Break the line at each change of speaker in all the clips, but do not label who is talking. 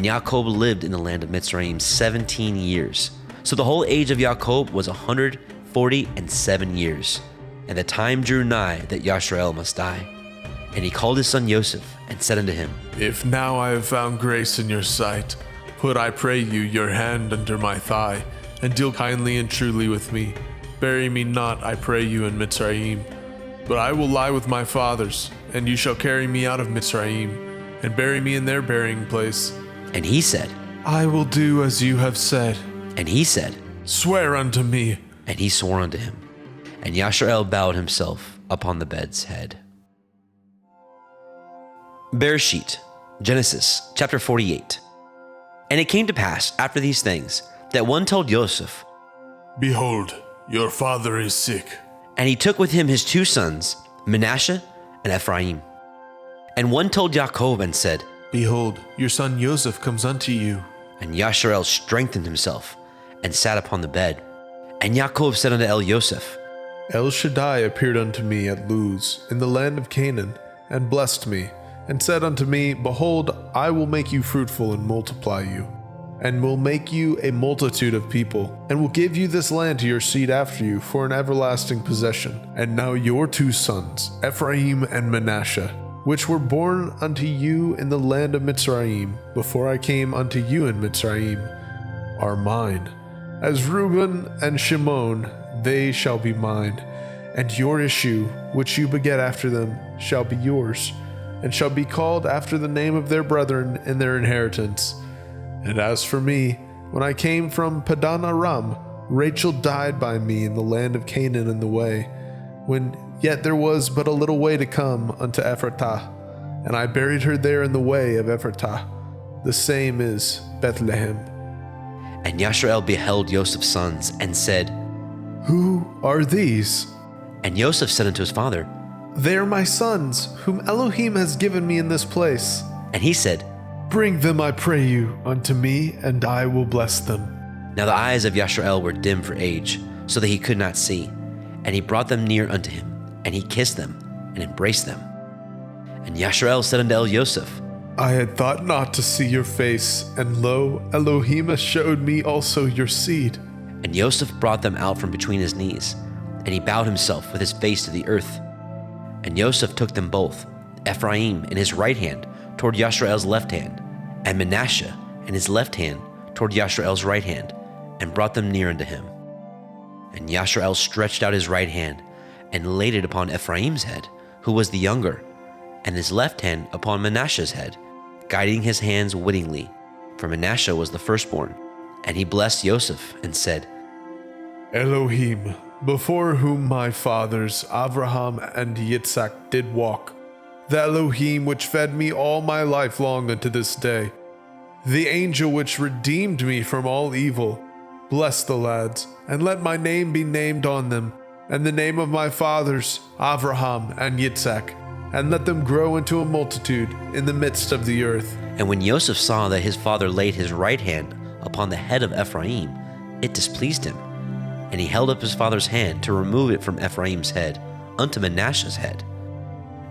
And Yaakov lived in the land of Mitzrayim 17 years. So the whole age of Yaakov was 147 years. And the time drew nigh that Yashrael must die. And he called his son Yosef, and said unto him,
If now I have found grace in your sight, put, I pray you, your hand under my thigh, and deal kindly and truly with me. Bury me not, I pray you, in Mitzrayim. But I will lie with my fathers, and you shall carry me out of Mitzrayim, and bury me in their burying place.
And he said,
I will do as you have said.
And he said,
Swear unto me.
And he swore unto him. And Yashrael bowed himself upon the bed's head. Bereshit, Genesis, chapter 48. And it came to pass after these things that one told Joseph,
Behold, your father is sick.
and he took with him his 2 sons, Manasseh and Ephraim. And one told Yaakov and said,
Behold, your son Joseph comes unto you.
And Yashrael strengthened himself and sat upon the bed. And Yaakov said unto El Yosef,
El Shaddai appeared unto me at Luz, in the land of Canaan, and blessed me, and said unto me, Behold, I will make you fruitful and multiply you, and will make you a multitude of people, and will give you this land to your seed after you for an everlasting possession. And now your 2 sons, Ephraim and Manasseh, which were born unto you in the land of Mitzrayim, before I came unto you in Mitzrayim, are mine. As Reuben and Shimon, they shall be mine, and your issue, which you beget after them, shall be yours, and shall be called after the name of their brethren in their inheritance. And as for me, when I came from Padan Aram, Rachel died by me in the land of Canaan in the way, when yet there was but a little way to come unto Ephratah, and I buried her there in the way of Ephratah. The same is Bethlehem.
And Yashrael beheld Joseph's sons, and said,
Who are these?
And Joseph said unto his father,
They are my sons, whom Elohim has given me in this place.
And he said,
Bring them, I pray you, unto me, and I will bless them.
Now the eyes of Yashrael were dim for age, so that he could not see. And he brought them near unto him, and he kissed them, and embraced them. And Yashrael said unto El Yosef,
I had thought not to see your face, and lo, Elohim has showed me also your seed.
And Yosef brought them out from between his knees, and he bowed himself with his face to the earth. And Yosef took them both, Ephraim in his right hand toward Yashrael's left hand, and Manasseh in his left hand toward Yashrael's right hand, and brought them near unto him. And Yashrael stretched out his right hand, and laid it upon Ephraim's head, who was the younger, and his left hand upon Manasseh's head, guiding his hands wittingly, for Manasseh was the firstborn. And he blessed Joseph, and said,
Elohim, before whom my fathers Abraham and Yitzhak did walk, the Elohim which fed me all my life long unto this day, the angel which redeemed me from all evil, bless the lads, and let my name be named on them, and the name of my fathers Abraham and Yitzhak, and let them grow into a multitude in the midst of the earth.
And when Joseph saw that his father laid his right hand upon the head of Ephraim, it displeased him. And he held up his father's hand to remove it from Ephraim's head unto Manasseh's head.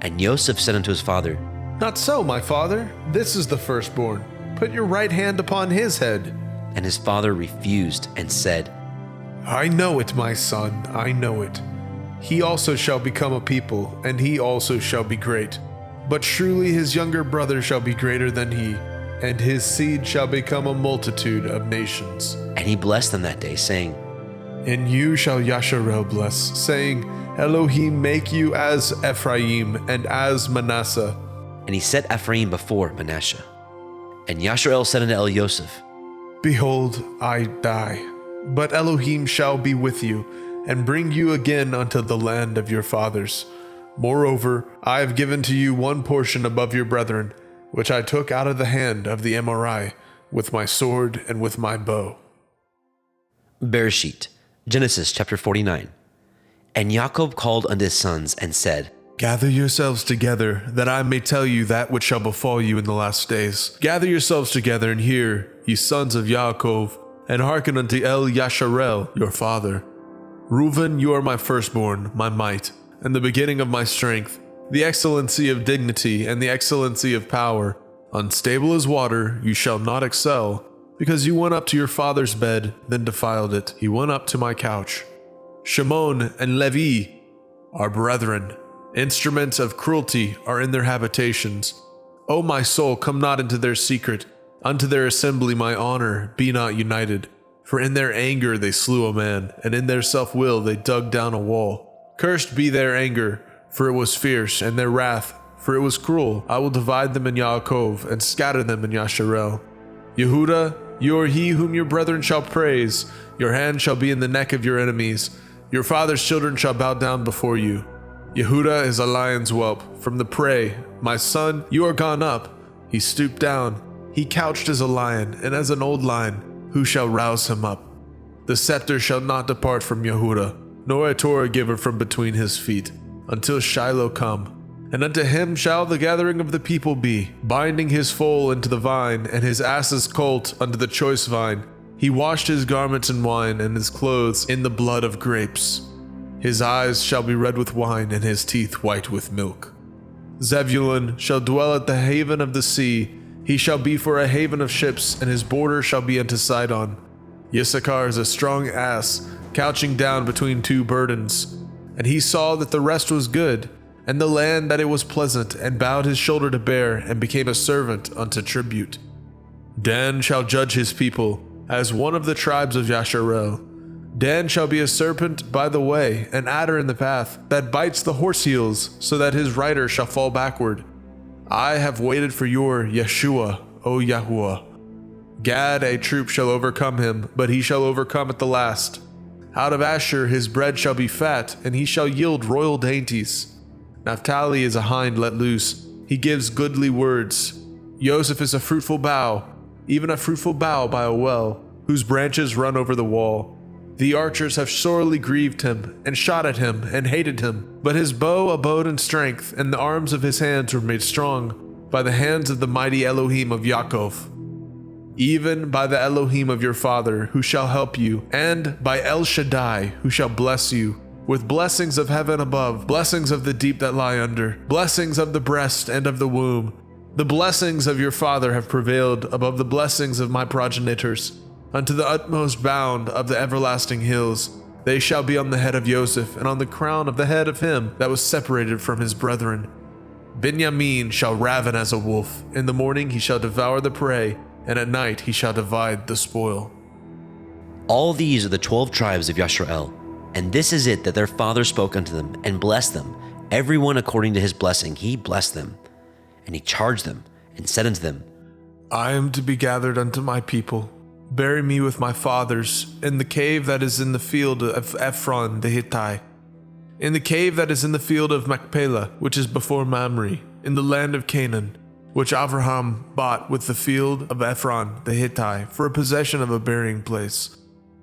And Joseph said unto his father,
Not so, my father, this is the firstborn. Put your right hand upon his head.
And his father refused, and said,
I know it, my son, I know it. He also shall become a people, and he also shall be great. But surely his younger brother shall be greater than he, and his seed shall become a multitude of nations.
And he blessed them that day, saying,
In you shall Yasharel bless, saying, Elohim make you as Ephraim and as Manasseh.
And he set Ephraim before Manasseh. And Yashrael said unto El Yosef,
Behold, I die, but Elohim shall be with you, and bring you again unto the land of your fathers. Moreover, I have given to you one portion above your brethren, which I took out of the hand of the Amorite, with my sword and with my bow.
Bereshit, Genesis chapter 49. And Jacob called unto his sons, and said,
Gather yourselves together, that I may tell you that which shall befall you in the last days. Gather yourselves together, and hear, ye sons of Yaakov, and hearken unto El Yasharel, your father. Reuben, you are my firstborn, my might, and the beginning of my strength, the excellency of dignity and the excellency of power, Unstable as water, you shall not excel, because you went up to your father's bed, then defiled it. He went up to my couch. Shimon and Levi are brethren. Instruments of cruelty are in their habitations. O my soul, come not into their secret. Unto their assembly my honor be not united. For in their anger they slew a man, and in their self-will they dug down a wall. Cursed be their anger, for it was fierce, and their wrath, for it was cruel. I will divide them in Yaakov, and scatter them in Yasharel. Yehuda, you are he whom your brethren shall praise. Your hand shall be in the neck of your enemies. Your father's children shall bow down before you. Yehuda is a lion's whelp from the prey. My son, you are gone up. He stooped down. He couched as a lion, and as an old lion, who shall rouse him up? The scepter shall not depart from Yehuda, nor a Torah giver from between his feet, until Shiloh come. And unto him shall the gathering of the people be, binding his foal into the vine, and his ass's colt unto the choice vine. He washed his garments in wine, and his clothes in the blood of grapes. His eyes shall be red with wine, and his teeth white with milk. Zebulun shall dwell at the haven of the sea. He shall be for a haven of ships, and his border shall be unto Sidon. Issachar is a strong ass, couching down between two burdens. And he saw that the rest was good, and the land that it was pleasant, and bowed his shoulder to bear, and became a servant unto tribute. Dan shall judge his people, as one of the tribes of Yasharel. Dan shall be a serpent by the way, an adder in the path, that bites the horse heels, so that his rider shall fall backward. I have waited for your Yeshua, O Yahuwah. Gad a troop shall overcome him, but he shall overcome at the last. Out of Asher his bread shall be fat, and he shall yield royal dainties. Naphtali is a hind let loose. He gives goodly words. Joseph is a fruitful bough, even a fruitful bough by a well, whose branches run over the wall. The archers have sorely grieved him, and shot at him, and hated him. But his bow abode in strength, and the arms of his hands were made strong, by the hands of the mighty Elohim of Yaakov. Even by the Elohim of your father, who shall help you, and by El Shaddai, who shall bless you, with blessings of heaven above, blessings of the deep that lie under, blessings of the breast and of the womb. The blessings of your father have prevailed above the blessings of my progenitors. Unto the utmost bound of the everlasting hills, they shall be on the head of Joseph, and on the crown of the head of him that was separated from his brethren. Benjamin shall raven as a wolf. In the morning he shall devour the prey, and at night he shall divide the spoil.
All these are the 12 tribes of Yasharel, and this is it that their father spoke unto them, and blessed them. Every one according to his blessing he blessed them. And he charged them, and said unto them,
I am to be gathered unto my people. Bury me with my fathers in the cave that is in the field of Ephron the Hittite, in the cave that is in the field of Machpelah, which is before Mamre, in the land of Canaan, which Abraham bought with the field of Ephron the Hittite for a possession of a burying place.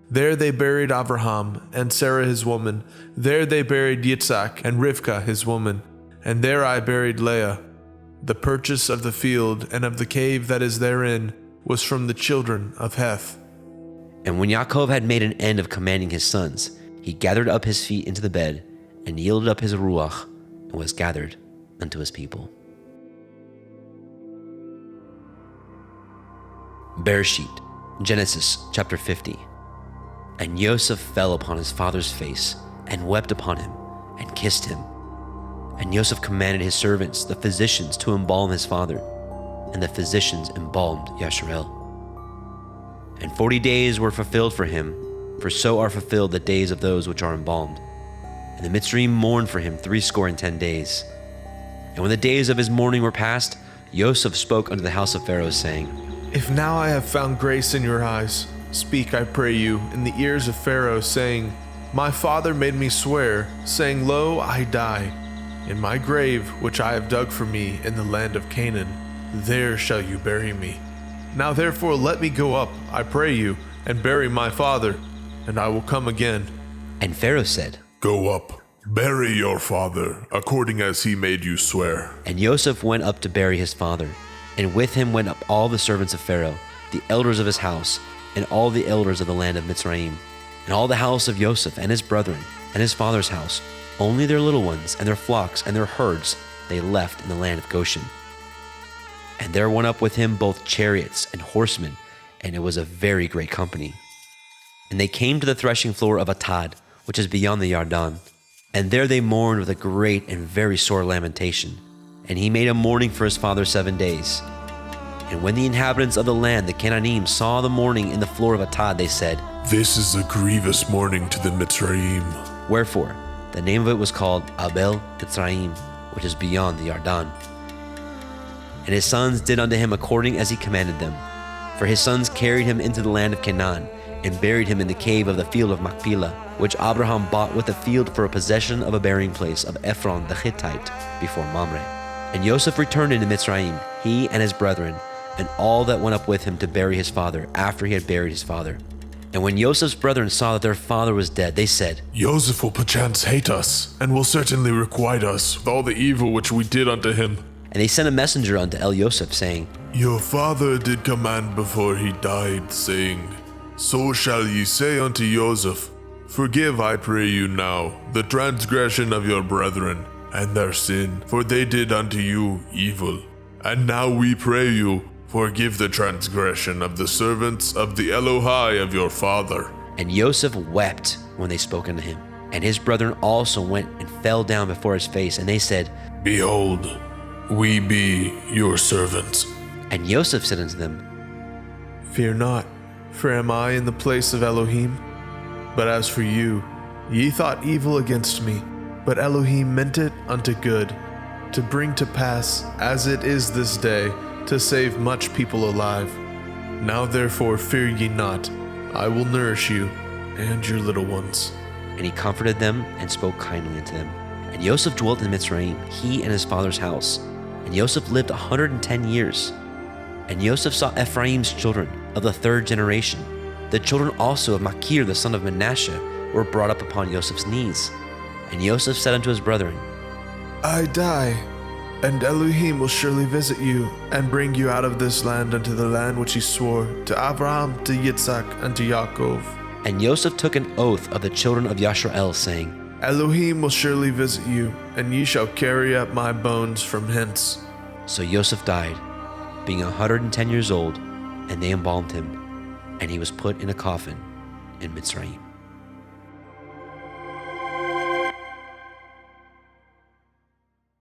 There they buried Abraham and Sarah his woman. There they buried Yitzhak and Rivkah his woman. And there I buried Leah. The purchase of the field and of the cave that is therein was from the children of Heth.
And when Yaakov had made an end of commanding his sons, he gathered up his feet into the bed, and yielded up his ruach, and was gathered unto his people. Bereshit, Genesis chapter 50. And Joseph fell upon his father's face, and wept upon him, and kissed him. And Joseph commanded his servants, the physicians, to embalm his father. And the physicians embalmed Yasharel. And 40 days were fulfilled for him, for so are fulfilled the days of those which are embalmed. And the Mitzrayim mourned for him 60 days. And when the days of his mourning were past, Joseph spoke unto the house of Pharaoh, saying,
If now I have found grace in your eyes, speak, I pray you, in the ears of Pharaoh, saying, My father made me swear, saying, Lo, I die. In my grave, which I have dug for me in the land of Canaan, there shall you bury me. Now therefore let me go up, I pray you, and bury my father, and I will come again.
And Pharaoh said,
Go up, bury your father, according as he made you swear.
And Joseph went up to bury his father, and with him went up all the servants of Pharaoh, the elders of his house, and all the elders of the land of Mitzrayim, and all the house of Joseph and his brethren, and his father's house. Only their little ones, and their flocks, and their herds they left in the land of Goshen. And there went up with him both chariots and horsemen, and it was a very great company. And they came to the threshing floor of Atad, which is beyond the Yarden. And there they mourned with a great and very sore lamentation. And he made a mourning for his father 7 days. And when the inhabitants of the land, the Canaanim, saw the mourning in the floor of Atad, they said,
This is a grievous mourning to the Mitzrayim.
Wherefore, the name of it was called Abel Mitzrayim, which is beyond the Yarden. And his sons did unto him according as he commanded them. For his sons carried him into the land of Canaan, and buried him in the cave of the field of Machpelah, which Abraham bought with a field for a possession of a burying place of Ephron the Hittite before Mamre. And Joseph returned into Mitzrayim, he and his brethren, and all that went up with him to bury his father after he had buried his father. And when Joseph's brethren saw that their father was dead, they said,
Joseph will perchance hate us, and will certainly requite us with all the evil which we did unto him.
And they sent a messenger unto Joseph, saying,
Your father did command before he died, saying, So shall ye say unto Joseph, Forgive, I pray you now, the transgression of your brethren, and their sin, for they did unto you evil. And now we pray you, forgive the transgression of the servants of the Elohai of your father.
And Joseph wept when they spoke unto him. And his brethren also went and fell down before his face, and they said,
Behold, we be your servants.
And Joseph said unto them,
Fear not, for am I in the place of Elohim? But as for you, ye thought evil against me, but Elohim meant it unto good, to bring to pass, as it is this day, to save much people alive. Now therefore fear ye not, I will nourish you and your little ones.
And he comforted them and spoke kindly unto them. And Joseph dwelt in Mitzrayim, he and his father's house. And Joseph lived 110 years. And Joseph saw Ephraim's children of the 3rd generation. The children also of Machir the son of Manasseh were brought up upon Joseph's knees. And Joseph said unto his brethren,
I die, and Elohim will surely visit you, and bring you out of this land unto the land which he swore to Abraham, to Yitzhak, and to Yaakov.
And Joseph took an oath of the children of Yashrael, saying,
Elohim will surely visit you, and ye shall carry up my bones from hence.
So Joseph died, being 110 years old, and they embalmed him, and he was put in a coffin in Mitzrayim.